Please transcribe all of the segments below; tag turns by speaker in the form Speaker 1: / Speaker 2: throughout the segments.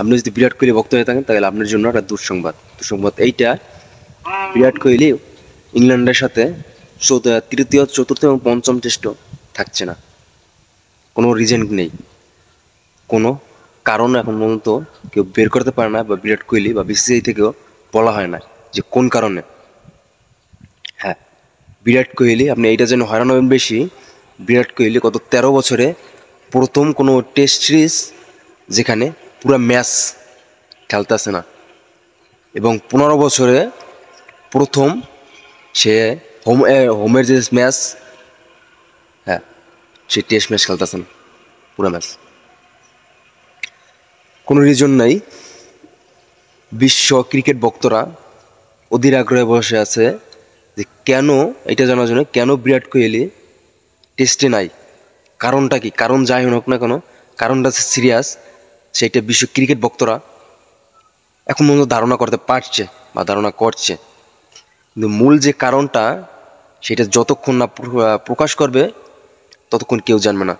Speaker 1: আপনি যদি বিরাট কোহলি ভক্ত হয়ে থাকেন তাহলে আপনার জন্য একটা দুঃসংবাদ এইটা, বিরাট কোহলি ইংল্যান্ডের সাথে তৃতীয়, চতুর্থ এবং পঞ্চম টেস্ট থাকছে না। কোনো রিজন নেই, কোনো কারণ এখন পর্যন্ত কেউ বের করতে পারে না, বা বিরাট কোহলি বা বিসিসিআই থেকেও বলা হয় না যে কোন কারণে। হ্যাঁ, বিরাট কোহলি, আপনি এইটা যেন হয়রান হবেন বেশি, বিরাট কোহলি গত 13 বছরে প্রথম কোনো টেস্ট সিরিজ যেখানে পুরো ম্যাচ খেলতেছে না, এবং 15 বছরে প্রথম সে হোমের যে ম্যাচ, হ্যাঁ, সে টেস্ট ম্যাচ খেলতেছে না পুরো ম্যাচ। কোনো রিজন নাই। বিশ্ব ক্রিকেট ভক্তরা অধীর আগ্রহে বসে আছে যে কেন, এটা জানার জন্য কেন বিরাট কোহলি টেস্টে নাই। কারণটা কি? কারণ যাই হোক না কেন, কারণটা সিরিয়াস, সেইটা বিশ্ব ক্রিকেট ভক্তরা এখন পর্যন্ত ধারণা করতে পারছে বা ধারণা করছে, কিন্তু মূল যে কারণটা সেটা যতক্ষণ না প্রকাশ করবে ততক্ষণ কেউ জানবে না।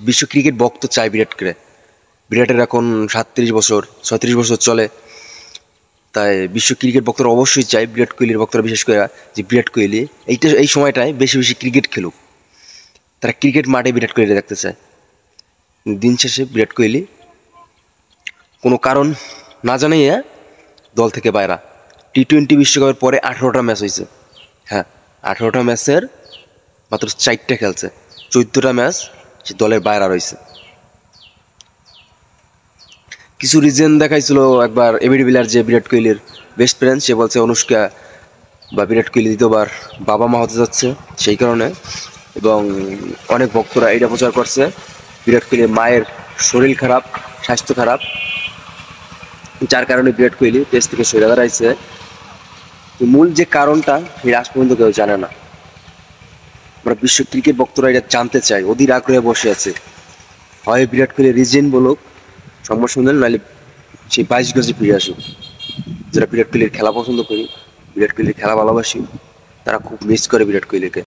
Speaker 1: বিশ্ব ক্রিকেট ভক্ত চায় বিরাটকে। বিরাটের এখন 37 বছর, 36 বছর চলে, তাই বিশ্ব ক্রিকেট ভক্তরা অবশ্যই চায়, বিরাট কোহলির ভক্তরা বিশেষ করে, যে বিরাট কোহলি এই সময়টায় বেশি বেশি ক্রিকেট খেলুক। তারা ক্রিকেট মাঠে বিরাট কোহলি দেখতে চায়। দিন শেষে বিরাট কোহলি কোনো কারণ না জানিয়ে দল থেকে বাইরা। টি-20 বিশ্বকাপের পরে 18টা ম্যাচ হয়েছে। হ্যাঁ, 18টা ম্যাচের মাত্র 4টা খেলছে, 14টা ম্যাচ সে দলের বাইরে রয়েছে। কিছু রিজন দেখাইছিল একবার এবি ডিভিলিয়ার, যে বিরাট কোহলির বেস্ট ফ্রেন্ড, সে বলছে অনুষ্কা বা বিরাট কোহলি দ্বিতীয়বার বাবা মা হতে যাচ্ছে সেই কারণে, এবং অনেক ভক্তরা এইটা প্রচার করছে বিরাট কোহলির মায়ের শরীর খারাপ, স্বাস্থ্য খারাপ, যার কারণে বিরাট কোহলি টেস্ট থেকে সরে দাঁড়াইছে। মূল যে কারণটা সেটা আজ পর্যন্ত কেউ জানে না। আমরা বিশ্ব ক্রিকেট ভক্তরা এটা জানতে চাই, অধীর আগ্রহে বসে আছে। হয় বিরাট কোহলি রিজেন বলুক সংবাদ শুনলেন, নাহলে সেই 22 গজে ফিরে আসুক। যারা বিরাট কোহলির খেলা পছন্দ করি, বিরাট কোহলির খেলা ভালোবাসি, তারা খুব মিস করে বিরাট কোহলিকে।